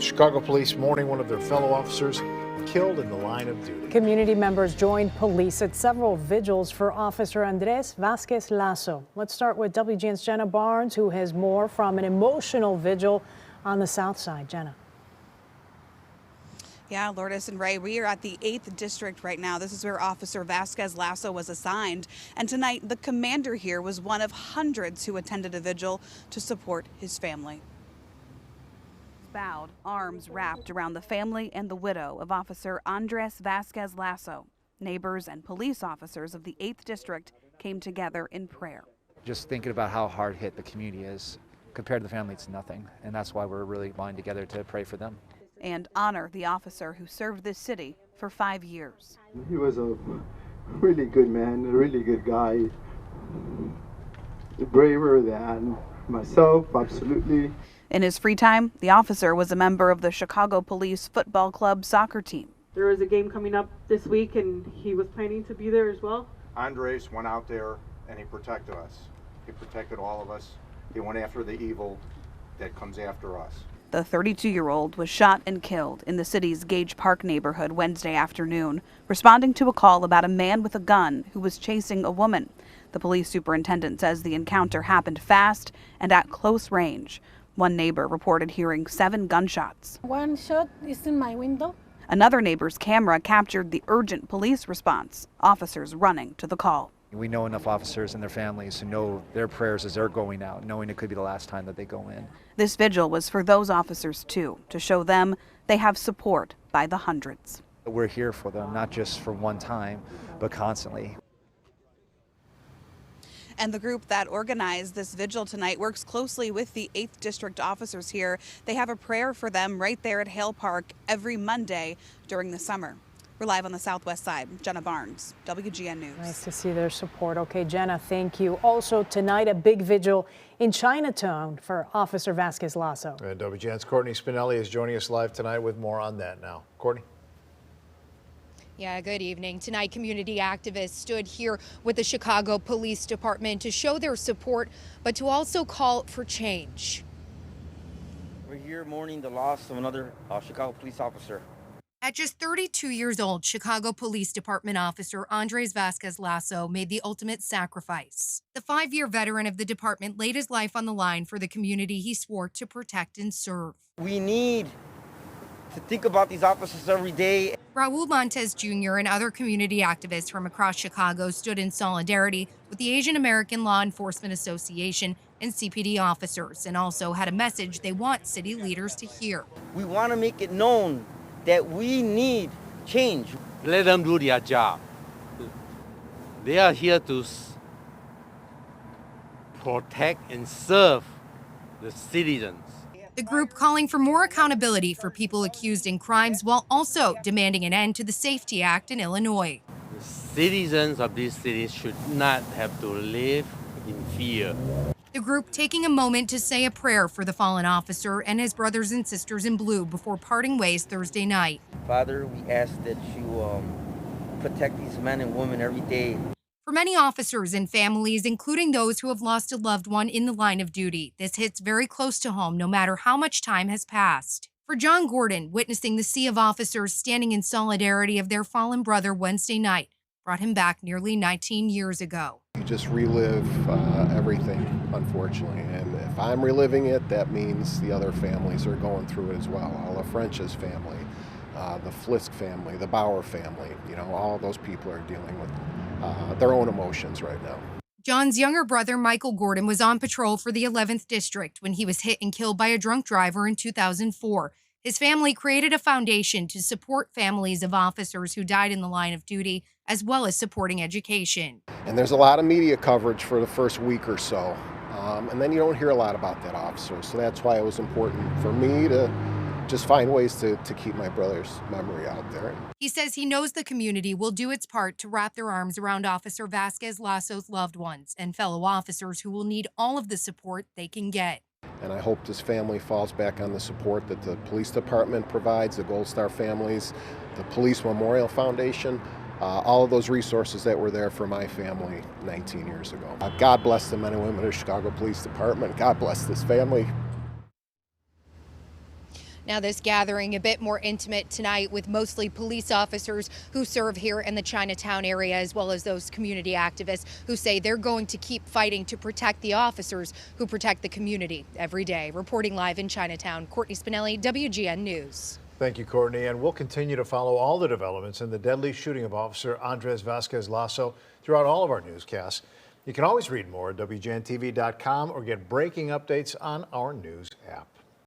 Chicago police mourning one of their fellow officers killed in the line of duty. Community members joined police at several vigils for Officer Andres Vasquez Lasso. Let's start with WGN's Jenna Barnes, who has more from an emotional vigil on the South Side. Jenna. Yeah, Lourdes and Ray, we are at the 8th District right now. This is where Officer Vasquez Lasso was assigned. And tonight, the commander here was one of hundreds who attended a vigil to support his family. Bowed, arms wrapped around the family and the widow of Officer Andres Vasquez Lasso. Neighbors and police officers of the 8th District came together in prayer. Just thinking about how hard hit the community is. Compared to the family, it's nothing. And that's why we're really bonding together to pray for them. And honor the officer who served this city for 5 years. He was a really good man, a really good guy. Braver than myself, absolutely. In his free time, the officer was a member of the Chicago Police Football Club soccer team. There is a game coming up this week, and he was planning to be there as well. Andres went out there and he protected us. He protected all of us. He went after the evil that comes after us. The 32-year-old was shot and killed in the city's Gage Park neighborhood Wednesday afternoon, responding to a call about a man with a gun who was chasing a woman. The police superintendent says the encounter happened fast and at close range. One neighbor reported hearing 7 gunshots. One shot is in my window. Another neighbor's camera captured the urgent police response, officers running to the call. We know enough officers and their families who know their prayers as they're going out, knowing it could be the last time that they go in. This vigil was for those officers too, to show them they have support by the hundreds. We're here for them, not just for one time, but constantly. And the group that organized this vigil tonight works closely with the 8th District officers here. They have a prayer for them right there at Hale Park every Monday during the summer. We're live on the Southwest Side. Jenna Barnes, WGN News. Nice to see their support. Okay, Jenna, thank you. Also tonight, a big vigil in Chinatown for Officer Vasquez Lasso. And WGN's Courtney Spinelli is joining us live tonight with more on that now. Courtney. Yeah, good evening. Tonight, community activists stood here with the Chicago Police Department to show their support, but to also call for change. We're here mourning the loss of another Chicago police officer. At just 32 years old, Chicago Police Department officer Andres Vasquez Lasso made the ultimate sacrifice. The 5-year veteran of the department laid his life on the line for the community he swore to protect and serve. We need to think about these officers every day. Raul Montes Jr. and other community activists from across Chicago stood in solidarity with the Asian American Law Enforcement Association and CPD officers, and also had a message they want city leaders to hear. We want to make it known that we need change. Let them do their job. They are here to protect and serve the citizens. The group calling for more accountability for people accused in crimes while also demanding an end to the Safety Act in Illinois. The citizens of these cities should not have to live in fear. The group taking a moment to say a prayer for the fallen officer and his brothers and sisters in blue before parting ways Thursday night. Father, we ask that you protect these men and women every day. For many officers and families, including those who have lost a loved one in the line of duty, this hits very close to home no matter how much time has passed. For John Gordon, witnessing the sea of officers standing in solidarity of their fallen brother Wednesday night brought him back nearly 19 years ago. You just relive everything, unfortunately, and if I'm reliving it, that means the other families are going through it as well. All of French's family, the Flisk family, the Bauer family, all those people are dealing with their own emotions right now. John's younger brother, Michael Gordon, was on patrol for the 11th District when he was hit and killed by a drunk driver in 2004. His family created a foundation to support families of officers who died in the line of duty, as well as supporting education. And there's a lot of media coverage for the first week or so, and then you don't hear a lot about that officer. So that's why it was important for me to just find ways to keep my brother's memory out there. He says he knows the community will do its part to wrap their arms around Officer Vasquez Lasso's loved ones and fellow officers who will need all of the support they can get. And I hope this family falls back on the support that the police department provides, the Gold Star families, the Police Memorial Foundation, all of those resources that were there for my family 19 years ago. God bless the men and women of the Chicago Police Department. God bless this family. Now, this gathering a bit more intimate tonight with mostly police officers who serve here in the Chinatown area, as well as those community activists who say they're going to keep fighting to protect the officers who protect the community every day. Reporting live in Chinatown, Courtney Spinelli, WGN News. Thank you, Courtney. And we'll continue to follow all the developments in the deadly shooting of Officer Andres Vasquez Lasso throughout all of our newscasts. You can always read more at WGNTV.com or get breaking updates on our news app.